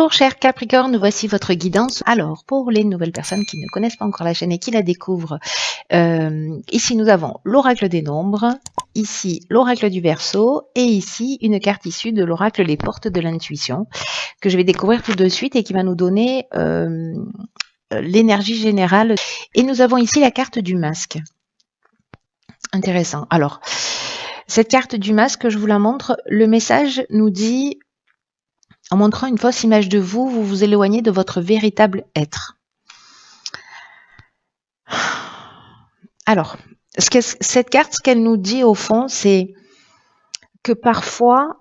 Bonjour chers Capricorne, voici votre guidance. Alors pour les nouvelles personnes qui ne connaissent pas encore la chaîne et qui la découvrent, ici nous avons l'oracle des nombres, ici l'oracle du Verseau et ici une carte issue de l'oracle les portes de l'intuition que je vais découvrir tout de suite et qui va nous donner l'énergie générale. Et nous avons ici la carte du masque. Intéressant. Alors cette carte du masque, je vous la montre. Le message nous dit: en montrant une fausse image de vous, vous vous éloignez de votre véritable être. Alors, cette carte, ce qu'elle nous dit au fond, c'est que parfois,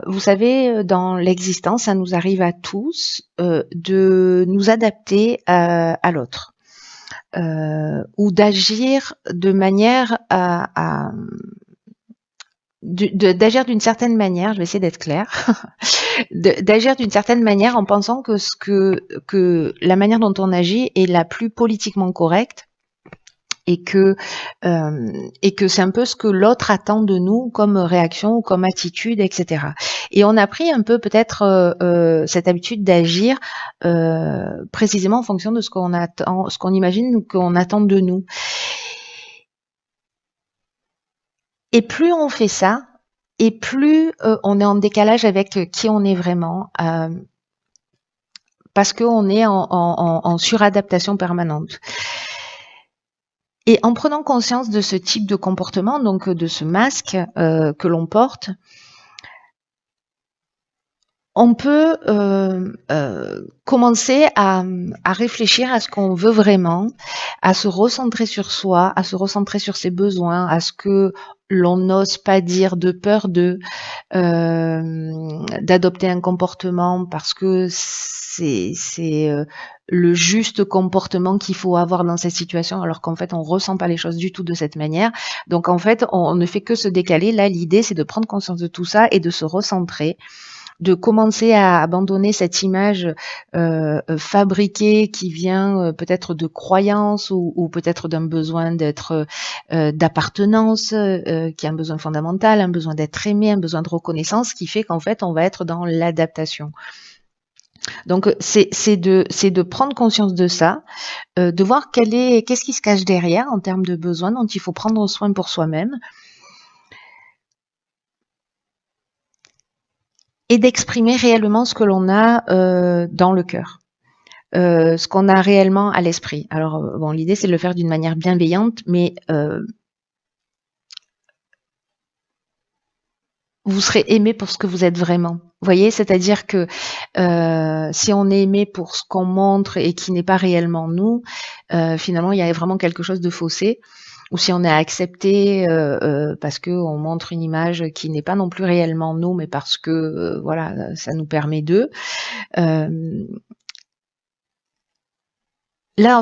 vous savez, dans l'existence, ça nous arrive à tous de nous adapter à l'autre ou d'agir de manière d'agir d'une certaine manière, je vais essayer d'être claire, d'agir d'une certaine manière en pensant que la manière dont on agit est la plus politiquement correcte et que c'est un peu ce que l'autre attend de nous comme réaction ou comme attitude, etc. Et on a pris un peu peut-être cette habitude d'agir précisément en fonction de ce qu'on attend, ce qu'on imagine ou qu'on attend de nous. Et plus on fait ça, et plus on est en décalage avec qui on est vraiment, parce qu'on est en suradaptation permanente. Et en prenant conscience de ce type de comportement, donc de ce masque que l'on porte, on peut commencer à réfléchir à ce qu'on veut vraiment, à se recentrer sur soi, à se recentrer sur ses besoins, à ce que l'on n'ose pas dire de peur d'adopter un comportement parce que c'est le juste comportement qu'il faut avoir dans cette situation, alors qu'en fait on ressent pas les choses du tout de cette manière. Donc en fait on ne fait que se décaler. Là l'idée c'est de prendre conscience de tout ça et de se recentrer, de commencer à abandonner cette image fabriquée qui vient peut-être de croyances ou peut-être d'un besoin d'être d'appartenance, qui est un besoin fondamental, un besoin d'être aimé, un besoin de reconnaissance, qui fait qu'en fait on va être dans l'adaptation. Donc c'est de prendre conscience de ça, de voir qu'est-ce qui se cache derrière en termes de besoins dont il faut prendre soin pour soi-même, et d'exprimer réellement ce que l'on a dans le cœur, ce qu'on a réellement à l'esprit. Alors bon, l'idée c'est de le faire d'une manière bienveillante, mais vous serez aimé pour ce que vous êtes vraiment. Vous voyez, c'est-à-dire que si on est aimé pour ce qu'on montre et qui n'est pas réellement nous, finalement il y a vraiment quelque chose de faussé. Ou si on est accepté parce que on montre une image qui n'est pas non plus réellement nous, mais parce que voilà, ça nous permet d'eux. Là,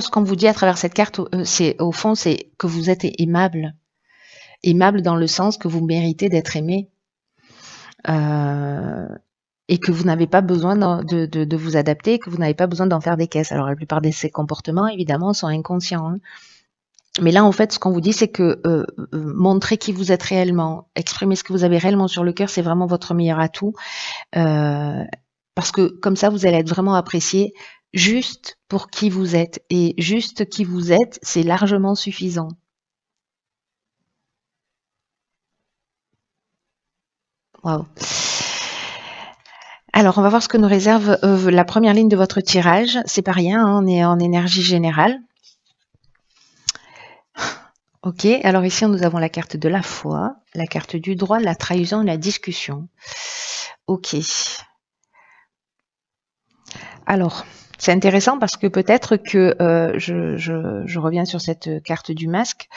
ce qu'on vous dit à travers cette carte, c'est au fond, c'est que vous êtes aimable. Aimable dans le sens que vous méritez d'être aimé. Et que vous n'avez pas besoin de vous adapter, que vous n'avez pas besoin d'en faire des caisses. Alors la plupart de ces comportements, évidemment, sont inconscients. Hein. Mais là, en fait, ce qu'on vous dit, c'est que montrer qui vous êtes réellement, exprimer ce que vous avez réellement sur le cœur, c'est vraiment votre meilleur atout. Parce que comme ça, vous allez être vraiment apprécié juste pour qui vous êtes. Et juste qui vous êtes, c'est largement suffisant. Waouh. Alors, on va voir ce que nous réserve la première ligne de votre tirage. C'est pas rien, hein, on est en énergie générale. Ok, alors ici nous avons la carte de la foi, la carte du droit, la trahison et la discussion. Ok. Alors, c'est intéressant parce que peut-être que je reviens sur cette carte du masque.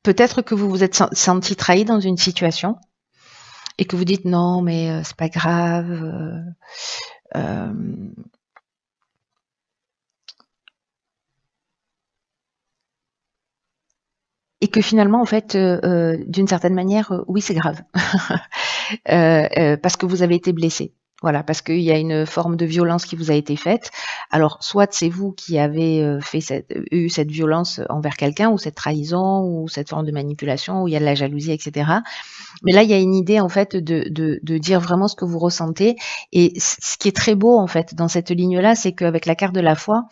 Peut-être que vous vous êtes senti trahi dans une situation et que vous dites non, mais c'est pas grave. Et que finalement, en fait, d'une certaine manière, oui, c'est grave. Parce que vous avez été blessé. Voilà, parce qu'il y a une forme de violence qui vous a été faite. Alors, soit c'est vous qui avez eu cette violence envers quelqu'un, ou cette trahison, ou cette forme de manipulation, où il y a de la jalousie, etc. Mais là, il y a une idée en fait de dire vraiment ce que vous ressentez. Et ce qui est très beau en fait dans cette ligne-là, c'est qu'avec la carte de la foi,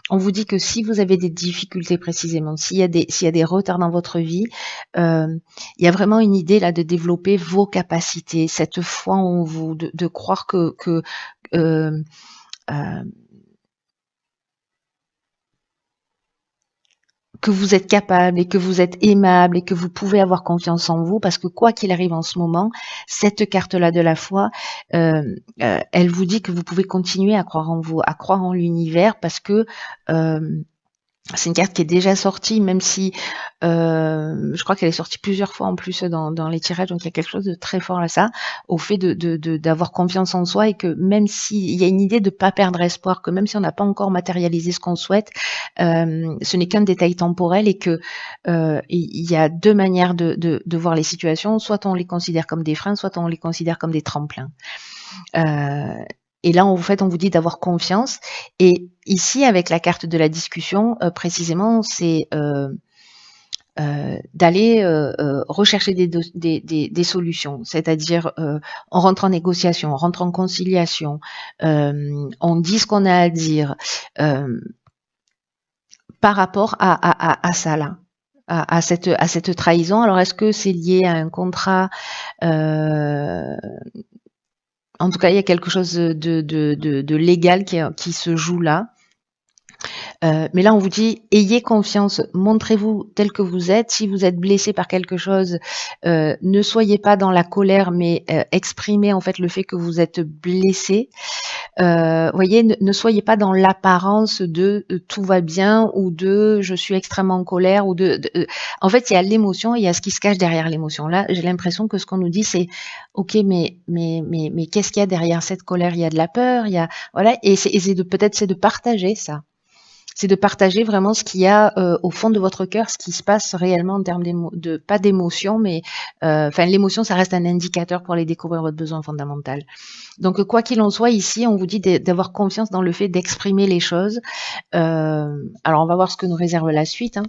on vous dit que si vous avez des difficultés précisément, s'il y a des retards dans votre vie, il y a vraiment une idée là de développer vos capacités, cette foi en vous, de croire que euh, euh, que vous êtes capable et que vous êtes aimable et que vous pouvez avoir confiance en vous, parce que quoi qu'il arrive en ce moment, cette carte-là de la foi, elle vous dit que vous pouvez continuer à croire en vous, à croire en l'univers, parce que c'est une carte qui est déjà sortie, même si je crois qu'elle est sortie plusieurs fois en plus dans les tirages, donc il y a quelque chose de très fort à ça, au fait d'avoir confiance en soi, et que même s'il y a une idée de ne pas perdre espoir, que même si on n'a pas encore matérialisé ce qu'on souhaite, ce n'est qu'un détail temporel, et que il y a deux manières de voir les situations, soit on les considère comme des freins, soit on les considère comme des tremplins. Et là, en fait, on vous dit d'avoir confiance. Et ici, avec la carte de la discussion, précisément, c'est d'aller rechercher des solutions. C'est-à-dire, on rentre en négociation, on rentre en conciliation, on dit ce qu'on a à dire par rapport à ça là. À cette trahison. Alors, est-ce que c'est lié à un contrat en tout cas, il y a quelque chose de légal qui se joue là. Mais là, on vous dit, ayez confiance, montrez-vous tel que vous êtes. Si vous êtes blessé par quelque chose, ne soyez pas dans la colère, mais exprimez en fait le fait que vous êtes blessé. Voyez, ne soyez pas dans l'apparence de tout va bien, ou de je suis extrêmement en colère, ou en fait, il y a l'émotion et il y a ce qui se cache derrière l'émotion. Là, j'ai l'impression que ce qu'on nous dit, c'est ok, mais qu'est-ce qu'il y a derrière cette colère? Il y a de la peur, il y a voilà, et c'est peut-être c'est de partager ça. C'est de partager vraiment ce qu'il y a au fond de votre cœur, ce qui se passe réellement en termes pas d'émotion, mais enfin l'émotion, ça reste un indicateur pour aller découvrir votre besoin fondamental. Donc quoi qu'il en soit, ici, on vous dit d'avoir confiance dans le fait d'exprimer les choses. Alors on va voir ce que nous réserve la suite. Hein.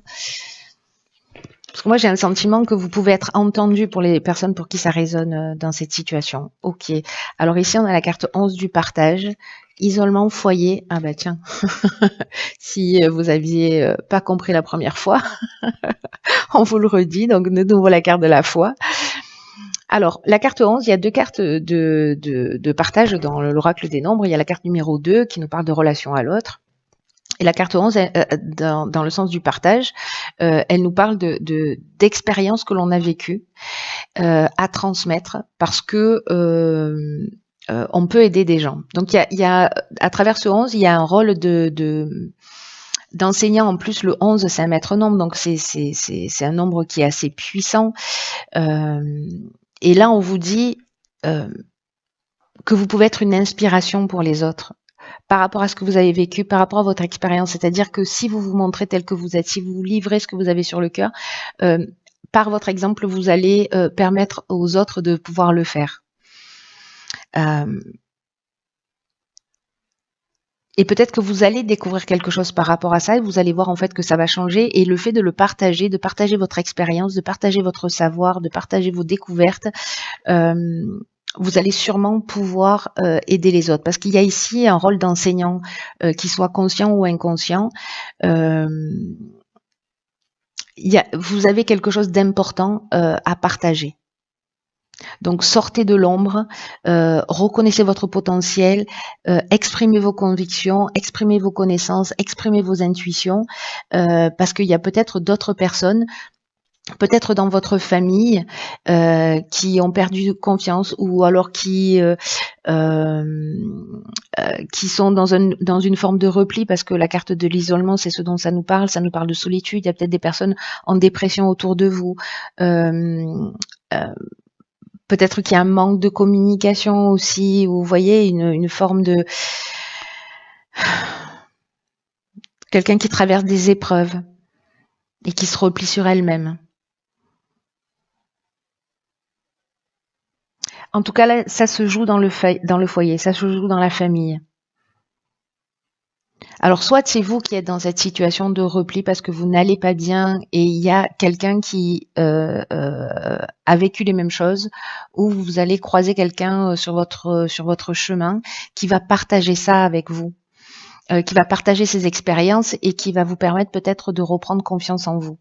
Parce que moi, j'ai un sentiment que vous pouvez être entendu pour les personnes pour qui ça résonne dans cette situation. Ok. Alors ici, on a la carte 11 du partage. Isolement, foyer. Ah bah tiens, si vous aviez pas compris la première fois, on vous le redit. Donc, de nouveau la carte de la foi. Alors, la carte 11, il y a deux cartes de partage dans l'oracle des nombres. Il y a la carte numéro 2 qui nous parle de relation à l'autre. Et la carte 11, dans le sens du partage, elle nous parle d'expériences que l'on a vécues à transmettre, parce que on peut aider des gens. Donc, il y a à travers ce 11, il y a un rôle d'enseignant. En plus, le 11, c'est un maître nombre, donc c'est un nombre qui est assez puissant. Et là, on vous dit que vous pouvez être une inspiration pour les autres par rapport à ce que vous avez vécu, par rapport à votre expérience. C'est-à-dire que si vous vous montrez tel que vous êtes, si vous vous livrez ce que vous avez sur le cœur, par votre exemple, vous allez permettre aux autres de pouvoir le faire. Et peut-être que vous allez découvrir quelque chose par rapport à ça, et vous allez voir en fait que ça va changer. Et le fait de le partager, de partager votre expérience, de partager votre savoir, de partager vos découvertes, vous allez sûrement pouvoir aider les autres. Parce qu'il y a ici un rôle d'enseignant, qu'il soit conscient ou inconscient. Vous avez quelque chose d'important à partager. Donc sortez de l'ombre, reconnaissez votre potentiel, exprimez vos convictions, exprimez vos connaissances, exprimez vos intuitions, parce qu'il y a peut-être d'autres personnes, peut-être dans votre famille, qui ont perdu confiance, ou alors qui sont dans une forme de repli, parce que la carte de l'isolement, c'est ce dont ça nous parle de solitude. Il y a peut-être des personnes en dépression autour de vous. Peut-être qu'il y a un manque de communication aussi, ou vous voyez, une forme de quelqu'un qui traverse des épreuves et qui se replie sur elle-même. En tout cas, là, ça se joue dans le foyer, ça se joue dans la famille. Alors, soit c'est vous qui êtes dans cette situation de repli parce que vous n'allez pas bien et il y a quelqu'un qui a vécu les mêmes choses, ou vous allez croiser quelqu'un sur votre chemin qui va partager ça avec vous, qui va partager ses expériences et qui va vous permettre peut-être de reprendre confiance en vous,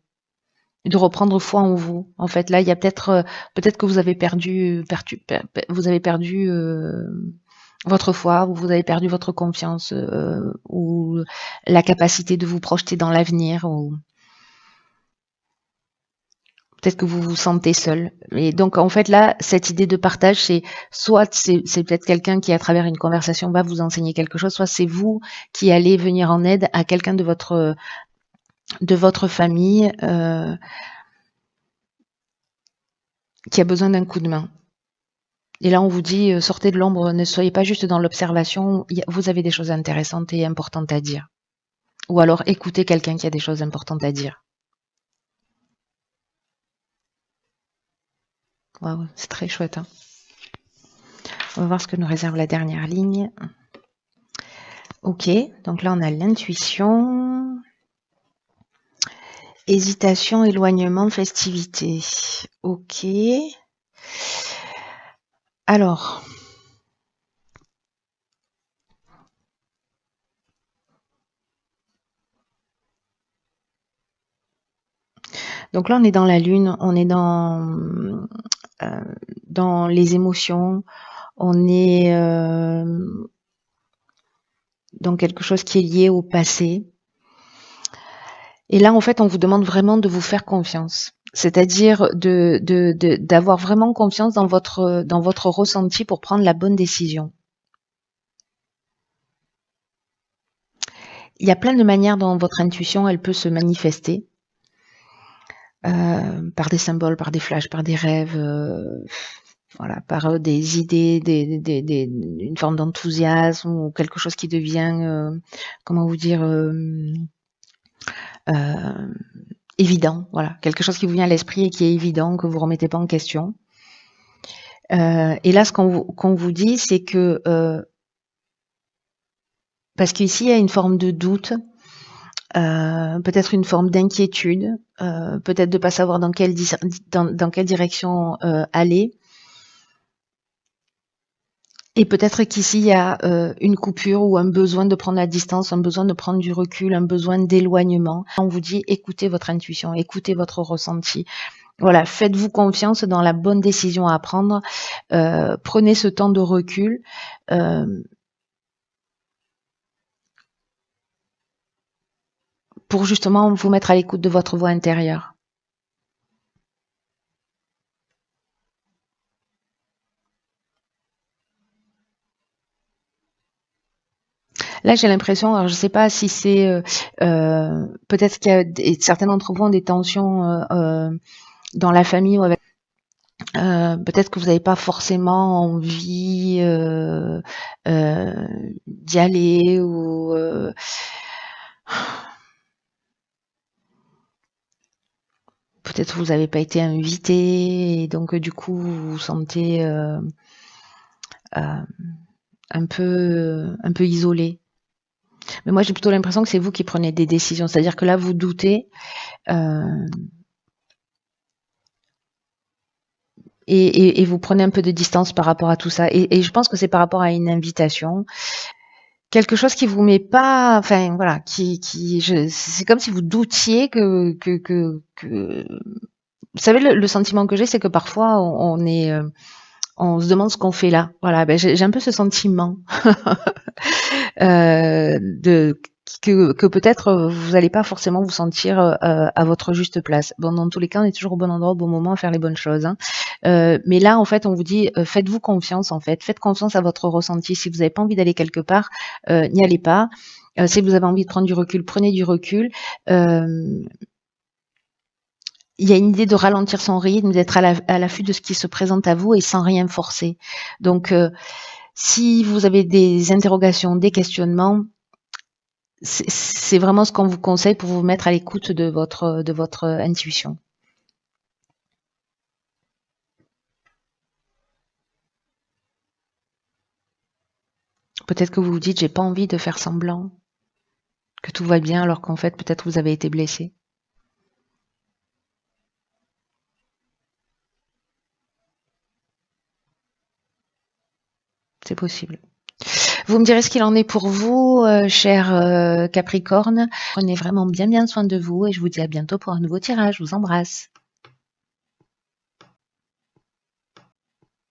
de reprendre foi en vous. En fait, là, il y a peut-être que vous avez vous avez perdu votre foi, ou vous avez perdu votre confiance, ou la capacité de vous projeter dans l'avenir, ou peut-être que vous vous sentez seul. Et donc, en fait, là, cette idée de partage, c'est peut-être quelqu'un qui, à travers une conversation, va vous enseigner quelque chose, soit c'est vous qui allez venir en aide à quelqu'un de votre famille qui a besoin d'un coup de main. Et là, on vous dit, sortez de l'ombre, ne soyez pas juste dans l'observation, vous avez des choses intéressantes et importantes à dire. Ou alors, écoutez quelqu'un qui a des choses importantes à dire. Waouh, c'est très chouette. Hein. On va voir ce que nous réserve la dernière ligne. Ok, donc là, on a l'intuition. Hésitation, éloignement, festivité. Ok. Alors... Donc là, on est dans la lune, on est dans les émotions, on est dans quelque chose qui est lié au passé. Et là, en fait, on vous demande vraiment de vous faire confiance. C'est-à-dire d'avoir vraiment confiance dans votre ressenti pour prendre la bonne décision. Il y a plein de manières dont votre intuition, elle peut se manifester. Par des symboles, par des flashs, par des rêves, voilà, par des idées, une forme d'enthousiasme ou quelque chose qui devient, comment vous dire, évident, voilà, quelque chose qui vous vient à l'esprit et qui est évident, que vous remettez pas en question. Et là, ce qu'on vous dit, c'est que parce qu'ici il y a une forme de doute, peut-être une forme d'inquiétude, peut-être de pas savoir dans quelle direction aller. Et peut-être qu'ici, il y a une coupure ou un besoin de prendre la distance, un besoin de prendre du recul, un besoin d'éloignement. On vous dit, écoutez votre intuition, écoutez votre ressenti. Voilà, faites-vous confiance dans la bonne décision à prendre. Prenez ce temps de recul. Pour justement vous mettre à l'écoute de votre voix intérieure. Là, j'ai l'impression, alors je ne sais pas si c'est peut-être qu'il y a certains d'entre vous ont des tensions dans la famille ou avec. Peut-être que vous n'avez pas forcément envie d'y aller, ou peut-être vous n'avez pas été invité et donc du coup vous vous sentez un peu isolé. Mais moi j'ai plutôt l'impression que c'est vous qui prenez des décisions, c'est-à-dire que là vous doutez et vous prenez un peu de distance par rapport à tout ça. Et je pense que c'est par rapport à une invitation, quelque chose qui vous met pas, enfin voilà, c'est comme si vous doutiez que vous savez, le sentiment que j'ai, c'est que parfois on se demande ce qu'on fait là. Voilà, ben j'ai un peu ce sentiment de que peut-être vous n'allez pas forcément vous sentir à votre juste place. Bon, dans tous les cas, on est toujours au bon endroit, au bon moment, à faire les bonnes choses. Hein. Mais là, en fait, on vous dit, faites-vous confiance, en fait. Faites confiance à votre ressenti. Si vous n'avez pas envie d'aller quelque part, n'y allez pas. Si vous avez envie de prendre du recul, prenez du recul. Il y a une idée de ralentir son rythme, d'être à l'affût de ce qui se présente à vous et sans rien forcer. Donc, si vous avez des interrogations, des questionnements, c'est vraiment ce qu'on vous conseille pour vous mettre à l'écoute de votre intuition. Peut-être que vous vous dites: «J'ai pas envie de faire semblant que tout va bien», alors qu'en fait, peut-être vous avez été blessé. C'est possible. Vous me direz ce qu'il en est pour vous, cher, Capricorne. Prenez vraiment bien, bien soin de vous et je vous dis à bientôt pour un nouveau tirage. Je vous embrasse.